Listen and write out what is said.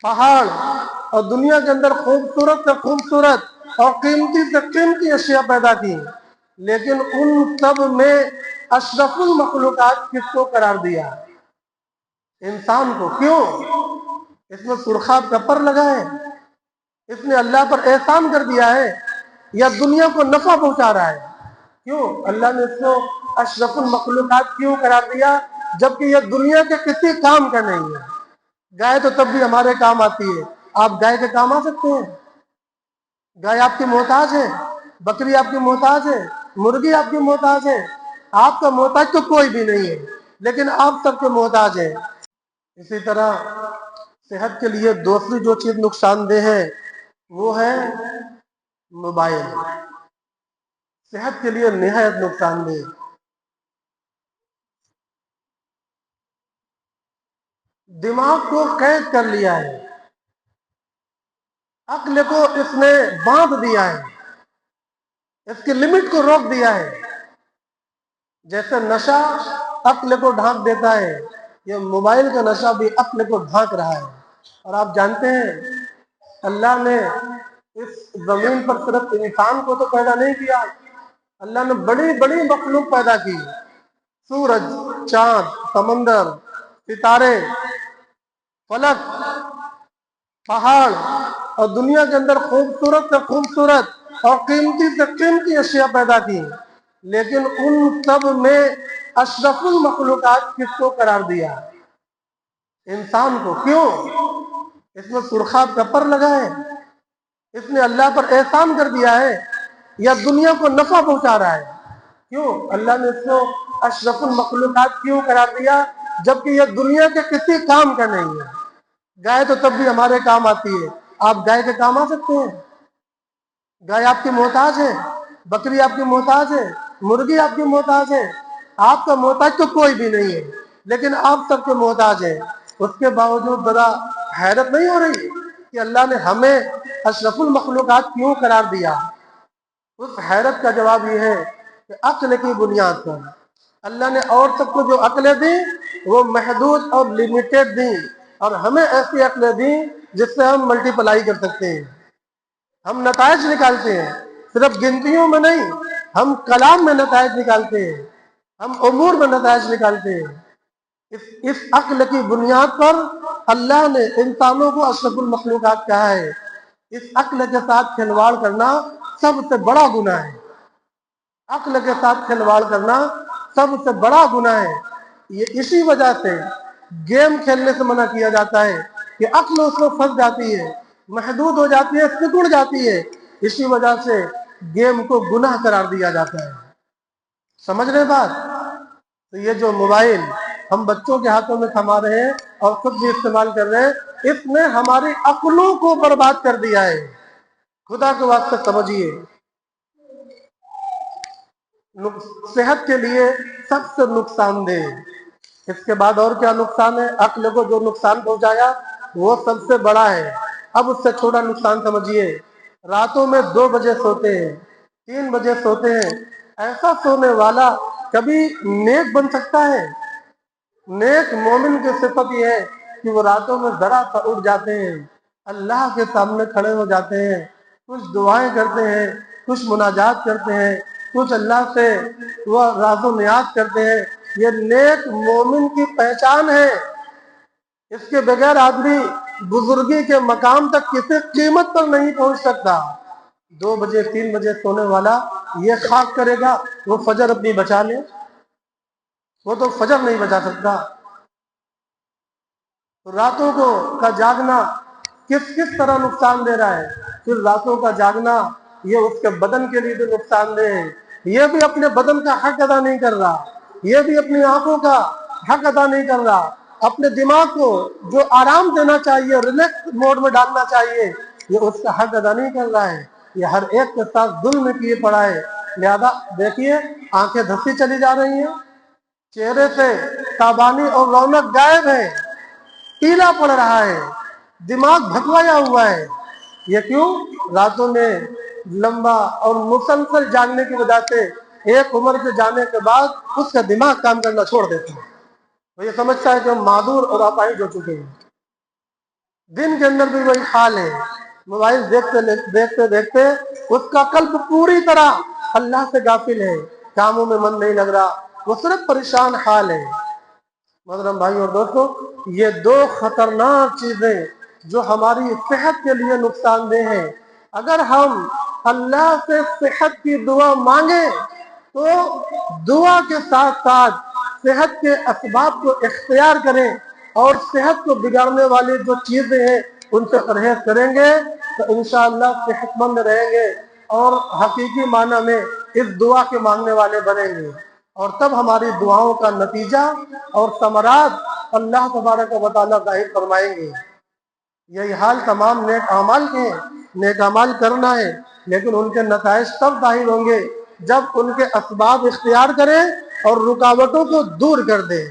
پہاڑ اور دنیا کے اندر خوبصورت سے خوبصورت اور قیمتی سے قیمتی اشیاء پیدا کی، لیکن ان سب میں اشرف المخلوقات کس کو قرار دیا؟ انسان کو۔ کیوں؟ اس میں سرخاب کا پر لگا ہے، اس نے اللہ پر احسان کر دیا ہے، یا دنیا کو نفع پہنچا رہا ہے؟ کیوں اللہ نے اس کو اشرف المخلوقات کیوں قرار دیا جبکہ یہ دنیا کے کسی کام کا نہیں ہے؟ گائے تو تب بھی ہمارے کام آتی ہے، آپ گائے کے کام آ سکتے ہیں؟ گائے آپ کی محتاج ہے، بکری آپ کی محتاج ہے، مرغی آپ کی محتاج ہے، آپ کا محتاج تو کوئی بھی نہیں ہے، لیکن آپ سب کے محتاج ہیں۔ اسی طرح صحت کے لیے دوسری جو چیز نقصان دہ ہے وہ ہے موبائل۔ صحت کے لیے نہایت نقصان دہ۔ دماغ کو قید کر لیا ہے، عقل کو اس نے باندھ دیا ہے، اس کی لمٹ کو روک دیا ہے۔ جیسے نشہ عقل کو ڈھانک دیتا ہے، یہ موبائل کا نشہ بھی عقل کو ڈھانک رہا ہے۔ اور آپ جانتے ہیں اللہ نے اس زمین پر صرف انسان کو تو پیدا نہیں کیا، اللہ نے بڑی بڑی مخلوق پیدا کی، سورج، چاند، سمندر، ستارے، فلک، پہاڑ اور دنیا کے اندر خوبصورت سے خوبصورت اور قیمتی سے قیمتی اشیاء پیدا کی، لیکن ان سب میں اشرف المخلوقات کس کو قرار دیا؟ انسان کو۔ کیوں؟ اس میں سرخاب کا پر لگا ہے، اس نے اللہ پر احسان کر دیا ہے، یا دنیا کو نفع پہنچا رہا ہے؟ کیوں اللہ نے اس کو اشرف المخلوقات کیوں قرار دیا جبکہ یہ دنیا کے کسی کام کا نہیں ہے؟ گائے تو تب بھی ہمارے کام آتی ہے، آپ گائے کے کام آ سکتے ہیں؟ گائے آپ کی محتاج ہے، بکری آپ کی محتاج ہے، مرغی آپ کی محتاج ہے، آپ کا محتاج تو کوئی بھی نہیں ہے، لیکن آپ سب کے محتاج ہیں۔ اس کے باوجود ذرا حیرت نہیں ہو رہی کہ اللہ نے ہمیں اشرف المخلوقات کیوں قرار دیا؟ اس حیرت کا جواب یہ ہے کہ عقل کی بنیاد پر اللہ نے اور سب کو جو عقلیں دی وہ محدود اور لمیٹڈ دی، اور ہمیں ایسی عقلیں دی جس سے ہم ملٹی پلائی کر سکتے ہیں، ہم نتائج نکالتے ہیں، صرف گنتیوں میں نہیں، ہم کلام میں نتائج نکالتے ہیں، ہم امور میں نتائج نکالتے ہیں۔ اس عقل کی بنیاد پر اللہ نے انسانوں کو اشرف المخلوقات کہا ہے۔ اس عقل کے ساتھ کھلواڑ کرنا سب سے بڑا گناہ ہے، عقل کے ساتھ کھلواڑ کرنا سب سے بڑا گناہ ہے۔ یہ اسی وجہ سے گیم کھیلنے سے منع کیا جاتا ہے کہ عقل اس کو پھنس جاتی ہے، محدود ہو جاتی ہے، سکڑ جاتی ہے، اسی وجہ سے گیم کو گناہ قرار دیا جاتا ہے۔ سمجھ رہے بات؟ تو یہ جو موبائل ہم بچوں کے ہاتھوں میں تھما رہے ہیں اور خود بھی استعمال کر رہے ہیں، اس نے ہماری عقلوں کو برباد کر دیا ہے۔ خدا کے واسطے سمجھیے، صحت کے لیے سب سے نقصان دہ۔ اس کے بعد اور کیا نقصان ہے؟ عقل کو جو نقصان پہنچایا وہ سب سے بڑا ہے۔ اب اس سے چھوٹا نقصان سمجھیے، راتوں میں 2 بجے سوتے ہیں، 3 بجے سوتے ہیں، ایسا سونے والا کبھی نیک بن سکتا ہے؟ نیک مومن کی صفت یہ ہے کہ وہ راتوں میں ذرا سا اٹھ جاتے ہیں، اللہ کے سامنے کھڑے ہو جاتے ہیں، کچھ دعائیں کرتے ہیں، کچھ مناجات کرتے ہیں، کچھ اللہ سے وہ راز و نیاز کرتے ہیں۔ یہ نیک مومن کی پہچان ہے۔ اس کے بغیر آدمی بزرگی کے مقام تک کسی قیمت پر نہیں پہنچ سکتا۔ 2 بجے 3 بجے سونے والا یہ خاک کرے گا وہ فجر اپنی بچا لے، وہ تو فجر نہیں بچا سکتا۔ راتوں کا جاگنا کس طرح نقصان دے رہا ہے؟ پھر راتوں کا جاگنا یہ اس کے بدن کے لیے بھی نقصان دہ ہے، یہ بھی اپنے بدن کا حق ادا نہیں کر رہا، یہ بھی اپنی آنکھوں کا حق ادا نہیں کر رہا، اپنے دماغ کو جو آرام دینا چاہیے، ریلیکس موڈ میں ڈالنا چاہیے، یہ اس کا حق ادا نہیں کر رہا ہے، یہ ہر ایک کے ساتھ ظلم کیے پڑا ہے۔ لہذا دیکھیے آنکھیں دھسی چلی جا رہی ہیں، چہرے سے تابانی اور رونق غائب ہے، پیلا پڑ رہا ہے، دماغ بھٹوایا ہوا ہے۔ یہ کیوں؟ راتوں میں لمبا اور مسلسل جاگنے کی وجہ سے ایک عمر کے جانے کے بعد اس کا دماغ کام کرنا چھوڑ دیتا ہے، وہ یہ سمجھتا ہے کہ ہم معذور اور اپاہج ہو چکے ہیں۔ دن کے اندر بھی وہی حال ہے، موبائل دیکھتے دیکھتے دیکھتے اس کا قلب پوری طرح اللہ سے غافل ہے، کاموں میں من نہیں لگ رہا، وہ صرف پریشان حال ہے۔ محترم بھائی اور دوستو، یہ دو خطرناک چیزیں جو ہماری صحت کے لیے نقصان دہ ہیں، اگر ہم اللہ سے صحت کی دعا مانگیں تو دعا کے ساتھ ساتھ صحت کے اسباب کو اختیار کریں اور صحت کو بگاڑنے والی جو چیزیں ہیں ان سے پرہیز کریں گے تو انشاءاللہ صحت مند رہیں گے اور حقیقی معنی میں اس دعا کے مانگنے والے بنیں گے، اور تب ہماری دعاؤں کا نتیجہ اور ثمرات اللہ تبارک و تعالیٰ ظاہر فرمائیں گے۔ یہی حال تمام نیک اعمال کے ہیں، نیک اعمال کرنا ہے لیکن ان کے نتائج تب ظاہر ہوں گے جب ان کے اسباب اختیار کریں اور رکاوٹوں کو دور کر دیں۔